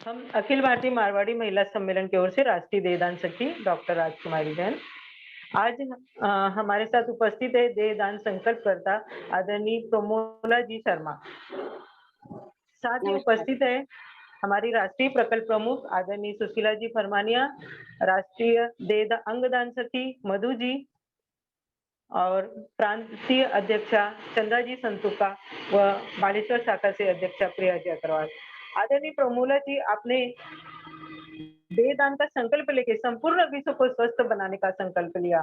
हम अखिल भारतीय मारवाड़ी महिला सम्मेलन की ओर से राष्ट्रीय देहदान सखी डॉक्टर राजकुमारी बहन आज हमारे साथ उपस्थित है देहदान संकल्पकर्ता आदरणीय प्रमोला जी शर्मा। साथ ही नमस्कार। उपस्थित है हमारी राष्ट्रीय प्रकल्प प्रमुख आदरणीय सुशीला जी फरमानिया, राष्ट्रीय अंगदान सखी मधु जी और प्रांतीय अध्यक्षा चंद्रा जी संतुका व बालेश्वर शाखा से अध्यक्षा प्रिया जी अग्रवाल। आदरणीय प्रमोला जी, आपने देहदान का संकल्प लेके संपूर्ण विश्व को स्वस्थ बनाने का संकल्प लिया,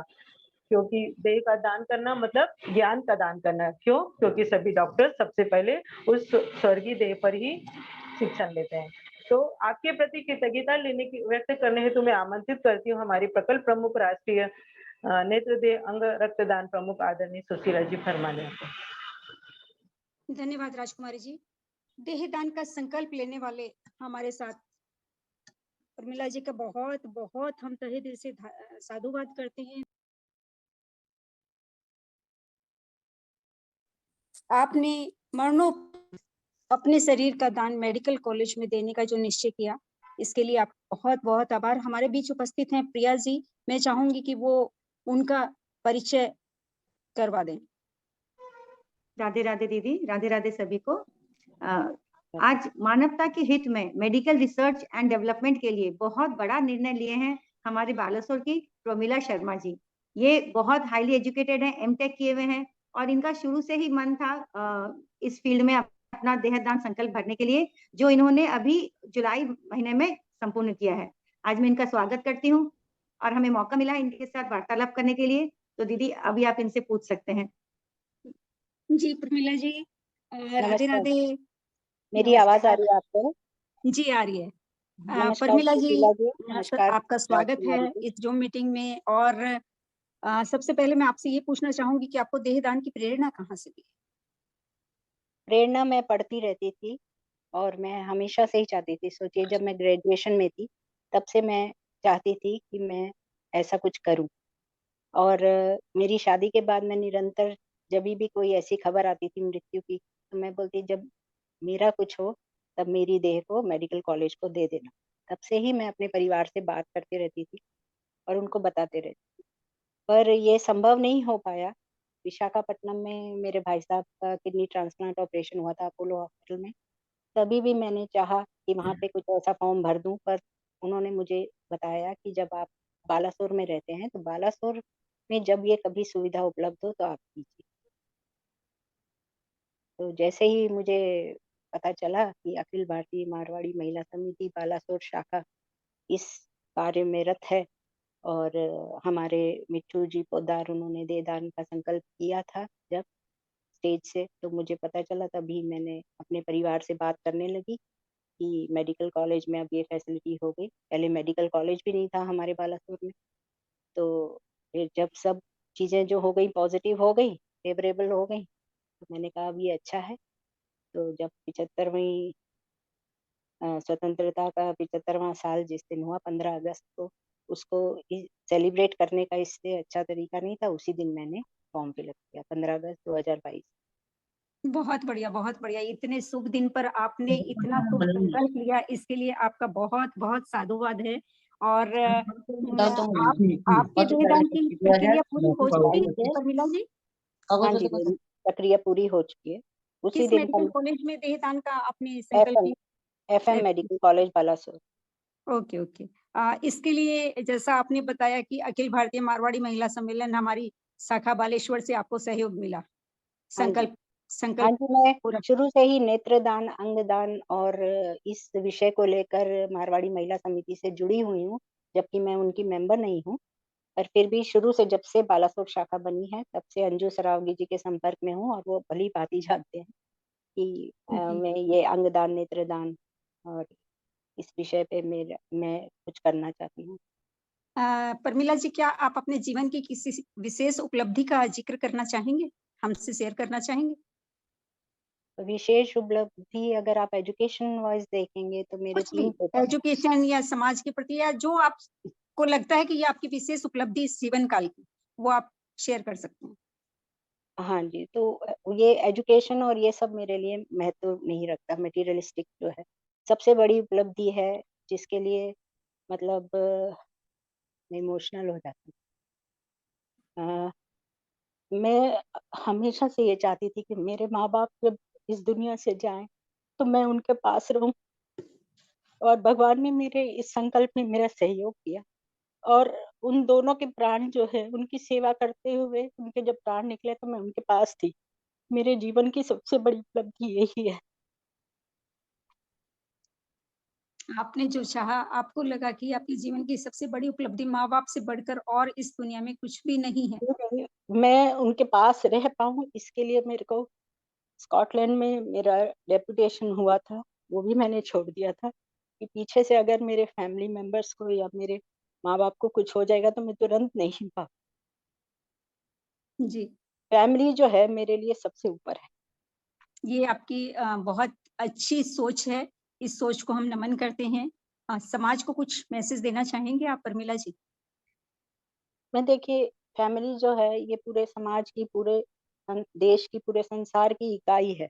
क्योंकि देह का दान करना मतलब ज्ञान का दान करना। क्यों? क्योंकि सभी डॉक्टर सबसे पहले उस स्वर्गीय देह पर ही शिक्षण लेते हैं। तो आपके प्रति कृतज्ञता लेने की व्यक्त करने हेतु मैं आमंत्रित करती हूँ हमारी प्रकल्प प्रमुख राष्ट्रीय नेत्र देह अंग रक्तदान प्रमुख आदरणीय सुशीला जी फरमानिया को। धन्यवाद राजकुमारी जी। देहदान का संकल्प लेने वाले हमारे साथ उर्मिला जी का बहुत बहुत हम तहे दिल से साधुवाद करते हैं। आपने मरणों अपने शरीर का दान मेडिकल कॉलेज में देने का जो निश्चय किया, इसके लिए आपका बहुत बहुत आभार। हमारे बीच उपस्थित हैं प्रिया जी, मैं चाहूंगी कि वो उनका परिचय करवा दें। राधे राधे दीदी, राधे राधे सभी को। आज मानवता के हित में मेडिकल रिसर्च एंड डेवलपमेंट के लिए बहुत बड़ा निर्णय लिए हैं हमारे बालासोर की प्रमिला शर्मा जी। ये बहुत हाईली एजुकेटेड हैं, एमटेक किए हुए हैं और इनका शुरू से ही मन था इस फील्ड में अपना देहदान संकल्प भरने के लिए, जो इन्होंने अभी जुलाई महीने में संपूर्ण किया है। आज मैं इनका स्वागत करती हूँ और हमें मौका मिला इनके साथ वार्तालाप करने के लिए। तो दीदी अभी आप इनसे पूछ सकते हैं। जी प्रमिला जी, राधे राधे। मेरी आवाज आ रही है आपको? जी आ रही है। नमस्कार प्रमिला जी, सुशीला जी, नमस्कार आपका स्वागत है राजकुमारी जी। इस जूम मीटिंग में। और सबसे पहले मैं आपसे ये पूछना चाहूंगी कि आपको देहदान की प्रेरणा कहाँ से दी? प्रेरणा मैं पढ़ती रहती थी और मैं हमेशा से ही चाहती थी। सोचिए, जब मैं ग्रेजुएशन में थी तब से मैं चाहती थी कि मैं ऐसा कुछ करूं। और मेरी शादी के बाद मैं निरंतर जभी भी कोई ऐसी खबर आती थी मृत्यु की, तो मैं बोलती जब मेरा कुछ हो तब मेरी देह को मेडिकल कॉलेज को दे देना। तब से ही मैं अपने परिवार से बात करती रहती थी और उनको बताते रहती थी, पर ये संभव नहीं हो पाया। विशाखापट्टनम में मेरे भाई साहब का किडनी ट्रांसप्लांट ऑपरेशन हुआ था अपोलो हॉस्पिटल में। तभी भी मैंने चाहा कि वहाँ पे कुछ ऐसा फॉर्म भर दूं, पर उन्होंने मुझे बताया कि जब आप बालासोर में रहते हैं तो बालासोर में जब ये कभी सुविधा उपलब्ध हो तो आप कीजिए। तो जैसे ही मुझे पता चला कि अखिल भारतीय मारवाड़ी महिला समिति बालासोर शाखा इस कार्य में रत है और हमारे मिट्ठू जी पोद्दार उन्होंने देहदान का संकल्प किया था जब स्टेज से, तो मुझे पता चला। तभी मैंने अपने परिवार से बात करने लगी कि मेडिकल कॉलेज में अब ये फैसिलिटी हो गई। पहले मेडिकल कॉलेज भी नहीं था हमारे बालासोर में। तो फिर जब सब चीज़ें जो हो गई पॉजिटिव हो गई, फेवरेबल हो गई, तो मैंने कहा अब ये अच्छा है। तो जब 75वीं स्वतंत्रता का 75वां साल जिस दिन हुआ 15 अगस्त को, उसको सेलिब्रेट करने का इससे अच्छा तरीका नहीं था। उसी दिन मैंने फॉर्म फिलअप किया 15 अगस्त 2022। बहुत बढ़िया, बहुत बढ़िया। इतने शुभ दिन पर आपने इतना शुभ संकल्प लिया, इसके लिए आपका बहुत बहुत साधुवाद है। और आपके देहदान की प्रक्रिया पूरी हो चुकी है प्रमिला जी? हाँ जी, मेरी प्रक्रिया पूरी हो चुकी है। उसी किस दिन मेडिकल का कॉलेज में देहदान का आपने संकल्प एफएम लिया? FM medical college Balasore. Okay okay. इसके लिए जैसा आपने बताया कि अखिल भारतीय मारवाड़ी महिला सम्मेलन हमारी शाखा बालेश्वर से आपको सहयोग मिला हाँ जी, संकल्प हाँ संकल्प जी, मैं पूरा। शुरू से ही नेत्रदान, अंगदान और इस विषय को लेकर मारवाड़ी महिला समिति से जुड़ी हुई हूँ, जबकि मैं उनकी मेंबर नहीं हूँ। पर फिर भी शुरू से जब से बालासोर शाखा बनी है तब से अंजू सरावगी जी के संपर्क में हूँ और वो भली-भांति जानते हैं कि जी। मैं ये अंगदान, नेत्रदान और इस विषय पे मैं कुछ करना चाहती हूँ। प्रमिला जी, क्या आप अपने जीवन की किसी विशेष उपलब्धि का जिक्र करना चाहेंगे? हमसे शेयर करना चाहेंगे? विशेष उपलब्धि अगर आप एजुकेशन वाइज़ देखेंगे तो मेरे कुछ भी 3 पेपर हैं। एजुकेशन या समाज के प्रति, या जो आपको लगता है कि ये आपकी विशेष उपलब्धि इस जीवन काल की, वो आप शेयर कर सकते हैं। हाँ जी, तो ये एजुकेशन और ये सब मेरे लिए महत्व नहीं रखता, मटेरियलिस्टिक जो है। सबसे बड़ी उपलब्धि है, जिसके लिए मतलब मैं इमोशनल हो जाती हूँ। मैं हमेशा से ये चाहती थी कि मेरे माँ बाप जब इस दुनिया से जाएं तो मैं उनके पास रहूं, और भगवान ने मेरे इस संकल्प में मेरा सहयोग किया। और उन दोनों के प्राण जो है, उनकी सेवा करते हुए उनके जब प्राण निकले तो मैं उनके पास थी। मेरे जीवन की सबसे बड़ी उपलब्धि यही है। आपने जो चाहा, आपको लगा कि आपके जीवन की सबसे बड़ी उपलब्धि माँ-बाप से बढ़कर और इस दुनिया में कुछ भी नहीं है। मैं उनके पास रह पाऊँ, इसके लिए मेरे को स्कॉटलैंड में मेरा डेपुटेशन हुआ था, वो भी मैंने छोड़ दिया था कि पीछे से अगर मेरे फैमिली मेंबर्स को या मेरे माँ-बाप को कुछ हो जाएगा तो मैं तुरंत नहीं पा। जी, फैमिली जो है मेरे लिए सबसे ऊपर है। ये आपकी बहुत अच्छी सोच है। इस सोच को हम नमन करते हैं। समाज को कुछ मैसेज देना चाहेंगे आप प्रमिला जी? मैं देखिए, फैमिली जो है ये पूरे समाज की, पूरे देश की, पूरे संसार की इकाई है।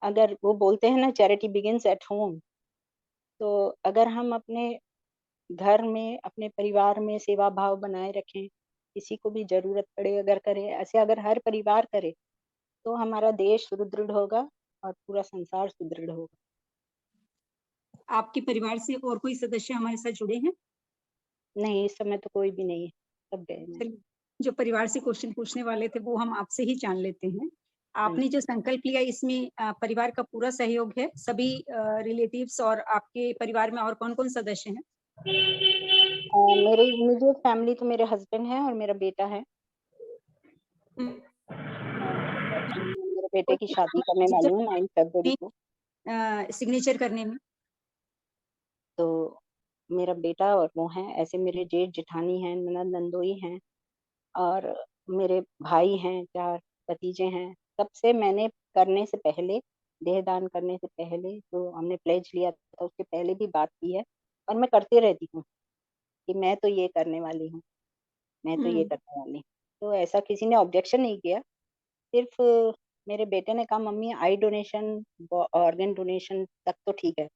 अगर वो बोलते हैं ना, चैरिटी बिगिंस एट होम, तो अगर हम अपने घर में, अपने परिवार में सेवा भाव बनाए रखें, किसी को भी ज़रूरत पड़े अगर करें, ऐसे अगर हर परिवार करे, तो हमारा देश सुदृढ़ होगा और पूरा संसार सुदृढ़ होगा। आपके परिवार से और कोई सदस्य हमारे साथ जुड़े हैं? नहीं, इस समय तो कोई भी नहीं है, सब गए हैं। चलिए, जो परिवार से क्वेश्चन पूछने वाले थे, वो हम आपसे ही जान लेते हैं। हाँ जी। आपने जो संकल्प लिया इसमें परिवार का पूरा सहयोग है? सभी रिलेटिव्स और आपके परिवार में और कौन-कौन सदस्य हैं? मेरे इमीडिएट फैमिली तो मेरे हस्बैंड है और मेरा बेटा है। हुँ, मैं मेरे बेटे कोई की शादी करने झिझक वाली हूँ 9 फरवरी नहीं को। सिग्नेचर करने में? तो मेरा बेटा और वो हैं, ऐसे मेरे जेठ-जेठानी हैं, ननद-नंदोई हैं, और मेरे भाई हैं, 4 भतीजे हैं। सबसे मैंने करने से पहले, देहदान करने से पहले जो हमने प्लेज लिया था, उसके पहले भी बात की है, और मैं करती रहती हूँ कि मैं तो ये करने वाली हूँ, मैं तो ये हुँ, करने वाली हूँ। तो ऐसा किसी ने ऑब्जेक्शन नहीं किया। सिर्फ़ मेरे बेटे ने कहा, मम्मी आई डोनेशन, ऑर्गन डोनेशन तक तो ठीक है,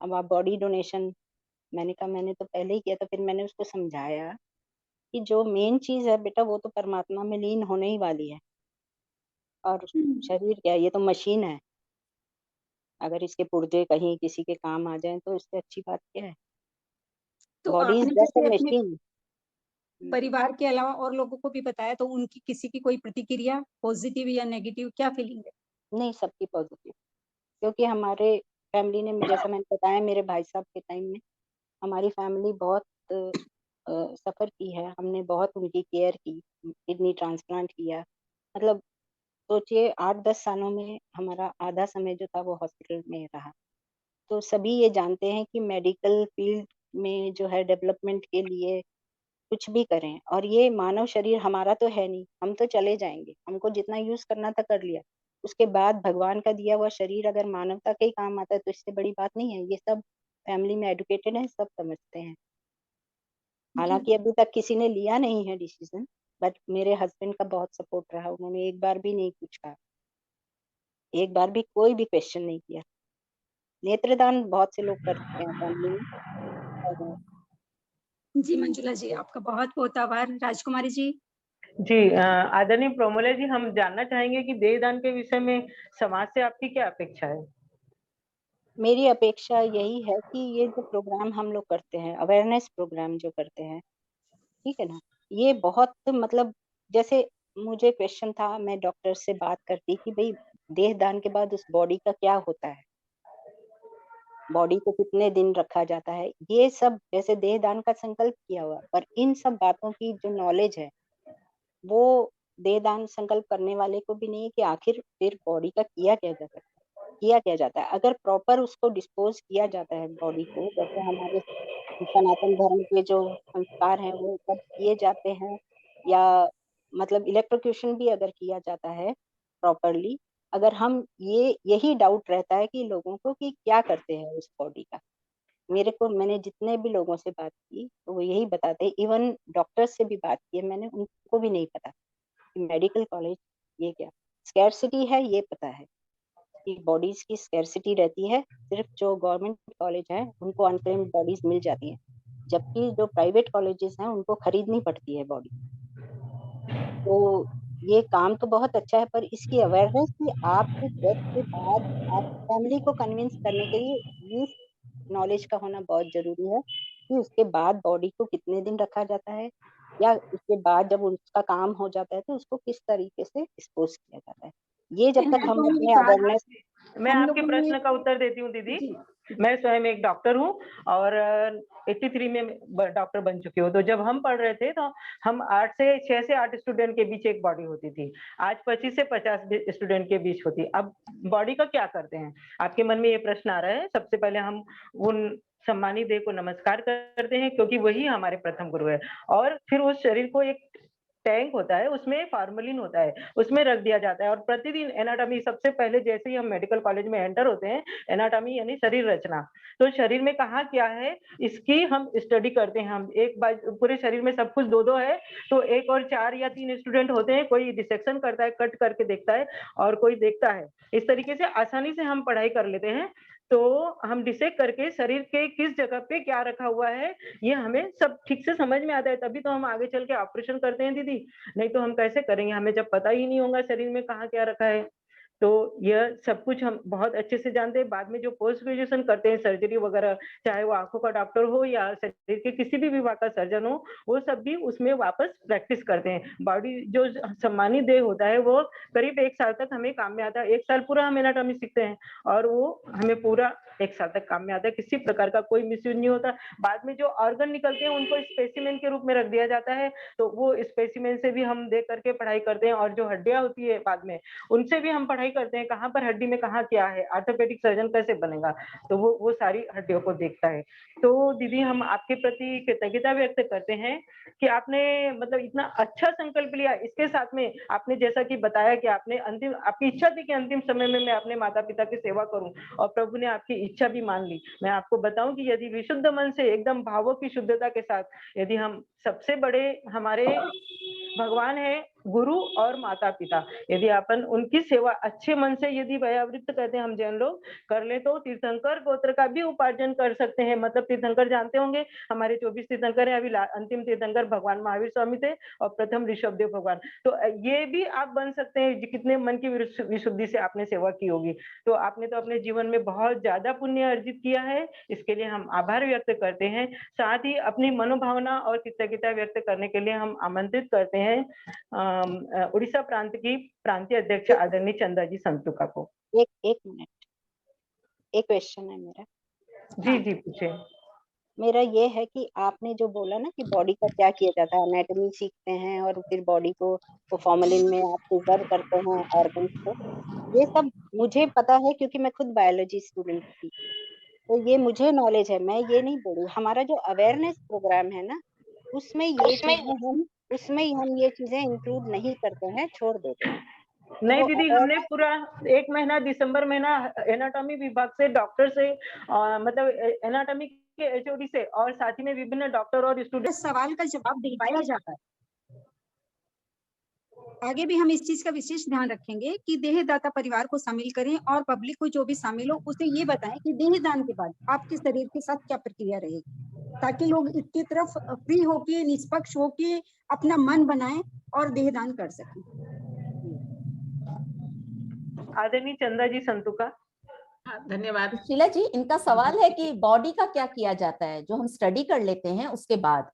अब आप बॉडी डोनेशन। मैंने कहा मैंने तो पहले ही किया था। फिर मैंने उसको समझाया कि जो मेन चीज़ है बेटा, वो तो परमात्मा में लीन होने ही वाली है, और हुँ। शरीर क्या है, ये तो मशीन है। अगर इसके पुर्जे कहीं किसी के काम आ जाएँ तो इससे अच्छी बात क्या है? तो बॉडी इज़ आपने जस्ट अ जैसे अपने मशीन। हुँ, परिवार के अलावा और लोगों को भी बताया तो उनकी किसी की कोई प्रतिक्रिया पॉजिटिव या नेगेटिव क्या फीलिंग है? नहीं, सबकी पॉज़िटिव, क्योंकि हमारे फैमिली ने, जैसा मैंने बताया मेरे भाई साहब के टाइम में, हमारी फैमिली बहुत सफ़र की है। हमने बहुत उनकी केयर की, किडनी ट्रांसप्लांट किया। मतलब सोचिए 8-10 सालों में हमारा आधा समय जो था वो हॉस्पिटल में रहा। तो सभी ये जानते हैं कि मेडिकल फील्ड में जो है डेवलपमेंट के लिए कुछ भी करें, और ये मानव शरीर हमारा तो है नहीं, हम तो चले जाएँगे, हमको जितना यूज़ करना था कर लिया। उसके बाद भगवान का दिया हुआ शरीर अगर मानवता के ही काम आता है तो इससे बड़ी बात नहीं है। ये सब फैमिली में एजुकेटेड हैं, सब समझते हैं। जी, हालाँकि अभी तक किसी ने लिया नहीं है डिसीज़न, बट मेरे हस्बैंड का बहुत सपोर्ट रहा, उन्होंने एक बार भी नहीं पूछा, एक बार भी कोई भी क्वेश्चन नहीं किया। नेत्रदान बहुत से लोग करते हैं फैमिली में, और जी मंजुला जी, आपका बहुत-बहुत आभार। राजकुमारी जी? जी आदरणीय प्रोमोला जी, हम जानना चाहेंगे कि देहदान के विषय में समाज से आपकी क्या अपेक्षा है? मेरी अपेक्षा यही है कि ये जो प्रोग्राम हम लोग करते हैं, अवेयरनेस प्रोग्राम जो करते हैं, ठीक है ना? ये बहुत मतलब, जैसे मुझे क्वेश्चन था, मैं डॉक्टर से बात करती कि भई देह दान के बाद उस बॉडी का क्या होता है? बॉडी को कितने दिन रखा जाता है? ये सब जैसे देह दान का संकल्प किया हुआ, पर इन सब बातों की जो नॉलेज है, वो देह दान संकल्प करने वाले को भी नहीं है कि आखिर फिर बॉडी का किया क्या जाता है। अगर प्रॉपर उसको डिस्पोज़ किया जाता है बॉडी को, जैसे हमारे सनातन धर्म के जो संस्कार हैं वो सब किए जाते हैं, या मतलब इलेक्ट्रोक्यूशन भी अगर किया जाता है प्रॉपरली, अगर हम ये यही डाउट रहता है कि लोगों को कि क्या करते हैं उस बॉडी का। मैंने जितने भी लोगों से बात की तो वो यही बताते हैं, इवन डॉक्टर्स से भी बात की है मैंने, उनको भी नहीं पता कि मेडिकल कॉलेज ये क्या, स्कैर्सिटी है ये पता है, कि बॉडीज की स्कैर्सिटी रहती है, सिर्फ जो गवर्नमेंट कॉलेज है उनको अनक्लेम्ड बॉडीज मिल जाती है, जबकि जो प्राइवेट कॉलेजेस हैं उनको खरीदनी पड़ती है बॉडी। तो ये काम तो बहुत अच्छा है, पर इसकी अवेयरनेस कि आपकी डेथ के बाद आप फैमिली को कन्विंस करने के लिए ये नॉलेज का होना बहुत जरूरी है कि उसके बाद बॉडी को कितने दिन रखा जाता है, या उसके बाद जब उसका काम हो जाता है तो उसको किस तरीके से डिस्पोज किया जाता है। ये जब तक हम एनाटॉमी अपने के बाद अवेयरनेस मैं हम आपके लोगों प्रश्न ने का उत्तर देती हूँ दीदी। जी मैं स्वयं एक डॉक्टर हूँ और 83 में डॉक्टर बन चुकी हूँ। तो जब हम पढ़ रहे थे तो हम 6 से 8 स्टूडेंट के बीच एक बॉडी होती थी। आज 25 से 50 स्टूडेंट के बीच होती है। अब बॉडी का क्या करते हैं, आपके मन में ये प्रश्न आ रहा है। सबसे पहले हम उन सम्मानित देह को नमस्कार करते हैं, क्योंकि वही हमारे प्रथम गुरु है। और फिर उस शरीर को एक टैंक होता है, उसमें फार्मलिन होता है, उसमें रख दिया जाता है। और प्रतिदिन एनाटॉमी, सबसे पहले जैसे ही हम मेडिकल कॉलेज में एंटर होते हैं, एनाटॉमी यानी शरीर रचना, तो शरीर में कहाँ क्या है इसकी हम स्टडी करते हैं। हम एक बार पूरे शरीर में सब कुछ दो दो है, तो एक और 4 या 3 स्टूडेंट होते हैं, कोई डिसेक्शन करता है, कट करके देखता है, और कोई देखता है। इस तरीके से आसानी से हम पढ़ाई कर लेते हैं। तो हम डिसेक्ट करके शरीर के किस जगह पे क्या रखा हुआ है, ये हमें सब ठीक से समझ में आता है, तभी तो हम आगे चल के ऑपरेशन करते हैं दीदी। नहीं तो हम कैसे करेंगे, हमें जब पता ही नहीं होगा शरीर में कहाँ क्या रखा है। तो यह सब कुछ हम बहुत अच्छे से जानते हैं। बाद में जो पोस्ट ग्रेजुएशन करते हैं सर्जरी वगैरह, चाहे वो आंखों का डॉक्टर हो या शरीर के किसी भी विभाग का सर्जन हो, वो सब भी उसमें वापस प्रैक्टिस करते हैं। बॉडी जो सम्मानित देह होता है वो करीब 1 साल तक हमें काम में आता है। 1 साल पूरा हम एनाटॉमी सीखते हैं और वो हमें पूरा 1 साल तक काम में आता है। किसी प्रकार का कोई मिसयूज नहीं होता। बाद में जो ऑर्गन निकलते हैं उनको स्पेसिमेन के रूप में रख दिया जाता है, तो वो स्पेसिमेन से भी हम देख करके पढ़ाई करते हैं। और जो हड्डियां होती है बाद में, उनसे भी हम पढ़ाई करते हैं, कहाँ पर हड्डी में कहाँ क्या है, ऑर्थोपेडिक सर्जन कैसे बनेगा, तो वो सारी हड्डियों को देखता है। तो दीदी हम आपके प्रति कृतज्ञता व्यक्त करते हैं कि आपने मतलब इतना अच्छा संकल्प लिया। इसके साथ में आपने जैसा कि बताया कि आपने अंतिम, आपकी इच्छा थी कि अंतिम समय में मैं अपने माता पिता की सेवा करूं, और प्रभु ने आपकी इच्छा भी मान ली। मैं आपको बताऊं कि यदि विशुद्ध मन से, एकदम भावों की शुद्धता के साथ, यदि हम सबसे बड़े हमारे भगवान है गुरु और माता पिता, यदि अपन उनकी सेवा अच्छे मन से यदि वयावृत्त कहते हैं हम जैन लोग कर ले, तो तीर्थंकर गोत्र का भी उपार्जन कर सकते हैं। मतलब तीर्थंकर जानते होंगे, हमारे 24 तीर्थंकर हैं। अभी अंतिम तीर्थंकर भगवान महावीर स्वामी थे और प्रथम ऋषभदेव भगवान। तो ये भी आप बन सकते हैं, कितने मन की विशुद्धि से आपने सेवा की होगी। तो आपने तो अपने जीवन में बहुत ज्यादा पुण्य अर्जित किया है, इसके लिए हम आभार व्यक्त करते हैं। साथ ही अपनी मनोभावना और कृतज्ञता व्यक्त करने के लिए हम आमंत्रित करते हैं उड़ीसा प्रांत की प्रांतीय अध्यक्ष आदरणीय चंदा जी संतुका को। एक मिनट, एक क्वेश्चन है मेरा। जी जी पूछे। मेरा ये है कि आपने जो बोला ना कि बॉडी का क्या किया जाता है, एनाटॉमी सीखते हैं और फिर बॉडी को वो फॉर्मेलिन में आप प्रिजर्व करते हैं ऑर्गन्स को, ये सब मुझे पता है क्योंकि मैं खुद बायोलॉजी स्टूडेंट थी, तो ये मुझे नॉलेज है। मैं ये नहीं बोल रही, हमारा जो अवेयरनेस प्रोग्राम है ना, उसमें ये चीजें इंक्लूड नहीं करते हैं, छोड़ देते हैं। नहीं तो दीदी, हमने पूरा 1 महीना, दिसंबर महीना एनाटॉमी विभाग से, डॉक्टर से, मतलब एनाटॉमी के एचओडी से, और साथ ही में विभिन्न डॉक्टर और स्टूडेंट सवाल का जवाब दिलवाया जाता है। आगे भी हम इस चीज का विशेष ध्यान रखेंगे कि देहदाता परिवार को शामिल करें और पब्लिक को जो भी शामिल हो उसे ये बताएं कि देहदान के बाद आपके शरीर के साथ क्या प्रक्रिया रहेगी, ताकि लोग इसकी तरफ फ्री होके, निष्पक्ष होके अपना मन बनाएं और देहदान कर सकें। आदरणीय चंदा जी संतुका। धन्यवाद शीला जी। इनका सवाल है कि बॉडी का क्या किया जाता है जो हम स्टडी कर लेते हैं उसके बाद?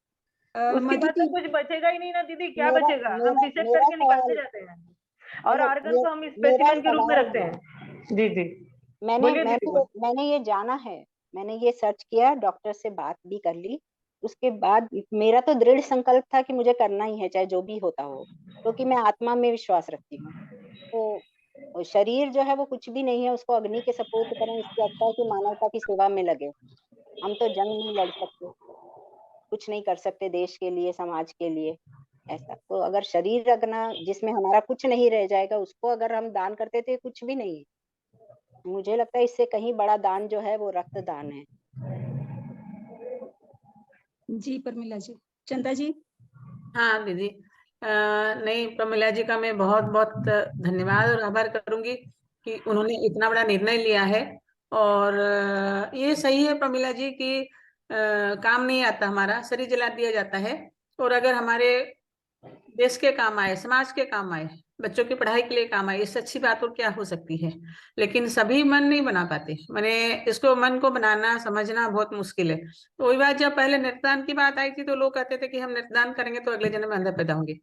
उसके बाद तो कुछ बचेगा ही नहीं ना दीदी, क्या बचेगा? हम डिसेक्ट करके निकालते जाते हैं और ऑर्गन को हम स्पेसिमेन के रूप में रखते हैं। जी जी मैंने ये जाना है, मैंने ये सर्च किया, डॉक्टर से बात भी कर ली। उसके बाद मेरा तो दृढ़ संकल्प था कि मुझे करना ही है, चाहे जो भी होता हो, क्योंकि मैं आत्मा में विश्वास रखती हूँ। तो शरीर जो है वो कुछ भी नहीं है, उसको अग्नि के सपोर्ट करें, इससे अच्छा है कि मानवता की सेवा में लगे। हम तो जंग नहीं लड़ सकते, कुछ नहीं कर सकते देश के लिए, समाज के लिए, ऐसा। तो अगर शरीर रखना जिसमें हमारा कुछ नहीं रह जाएगा, उसको अगर हम दान करते थे, कुछ भी नहीं है। मुझे लगता है इससे कहीं बड़ा दान जो है वो रक्तदान है। जी प्रमिला जी। चंदा जी। हाँ दीदी, नहीं प्रमिला जी का मैं बहुत बहुत धन्यवाद और आभार करूंगी कि उन्होंने इतना बड़ा निर्णय लिया है। और ये सही है प्रमिला जी कि काम नहीं आता, हमारा शरीर जला दिया जाता है, और अगर हमारे देश के काम आए, समाज के काम आए, बच्चों की पढ़ाई के लिए काम आए, इससे अच्छी बात और क्या हो सकती है। लेकिन सभी मन नहीं बना पाते, मैंने इसको मन को बनाना समझना बहुत मुश्किल है। तो वही बात, जब पहले नेत्रदान की बात आई थी तो लोग कहते थे कि हम नेत्रदान करेंगे तो अगले जन्म में अंधे पैदा होंगे।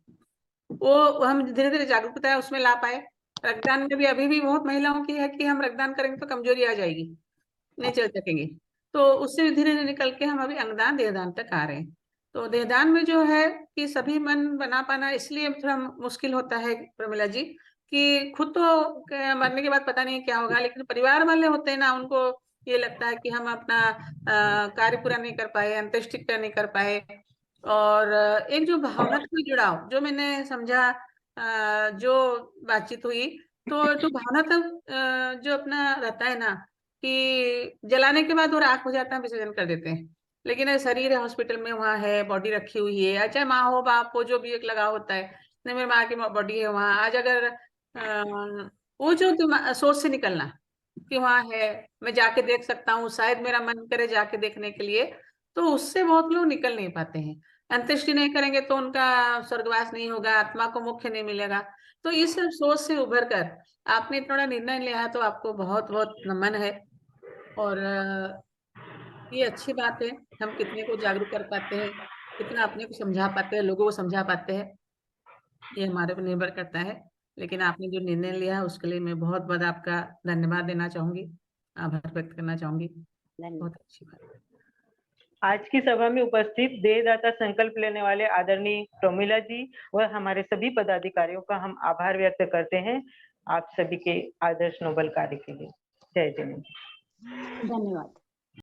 वो हम धीरे धीरे जागरूकता उसमें ला पाए। रक्तदान में भी अभी भी बहुत महिलाओं की है कि हम रक्तदान करेंगे तो कमजोरी आ जाएगी, नहीं चल सकेंगे। तो उससे धीरे धीरे निकल के हम अभी अंगदान देहदान तक आ रहे हैं। तो देहदान में जो है कि सभी मन बना पाना इसलिए थोड़ा मुश्किल होता है प्रमिला जी, कि खुद तो मरने के बाद पता नहीं क्या होगा, लेकिन परिवार वाले होते हैं ना, उनको ये लगता है कि हम अपना कार्य पूरा नहीं कर पाए, अंत्येष्टि नहीं कर पाए। और एक जो भावनात्मक जुड़ाव जो मैंने समझा, जो बातचीत हुई, तो जो भावनात्मक जो अपना रहता है ना, कि जलाने के बाद वो राख हो जाता है, विसर्जन कर देते हैं। लेकिन ये शरीर है, हॉस्पिटल में वहाँ है, बॉडी रखी हुई है, चाहे माँ हो बाप हो, जो भी एक लगा होता है, नहीं मेरी माँ की बॉडी है वहाँ। आज अगर वो जो सोच से निकलना कि वहाँ है, मैं जाके देख सकता हूँ, शायद मेरा मन करे जाके देखने के लिए, तो उससे बहुत लोग निकल नहीं पाते हैं। अंत्येष्टि नहीं करेंगे तो उनका स्वर्गवास नहीं होगा, आत्मा को मोक्ष नहीं मिलेगा। तो इस सब सोच से उभर कर आपने इतना बड़ा निर्णय लिया है, तो आपको बहुत बहुत नमन है। और ये अच्छी बात है, हम कितने को जागरूक कर पाते हैं, कितना अपने को समझा पाते हैं, लोगों को समझा पाते हैं, ये हमारे पर निर्भर करता है। लेकिन आपने जो निर्णय लिया है उसके लिए मैं बहुत बहुत आपका धन्यवाद देना चाहूंगी, आभार व्यक्त करना चाहूंगी। बहुत अच्छी बात है। आज की सभा में उपस्थित देहदाता संकल्प लेने वाले आदरणीय प्रमिला जी व हमारे सभी पदाधिकारियों का हम आभार व्यक्त करते हैं, आप सभी के आदर्श नोबल कार्य के लिए। जय जय। धन्यवाद।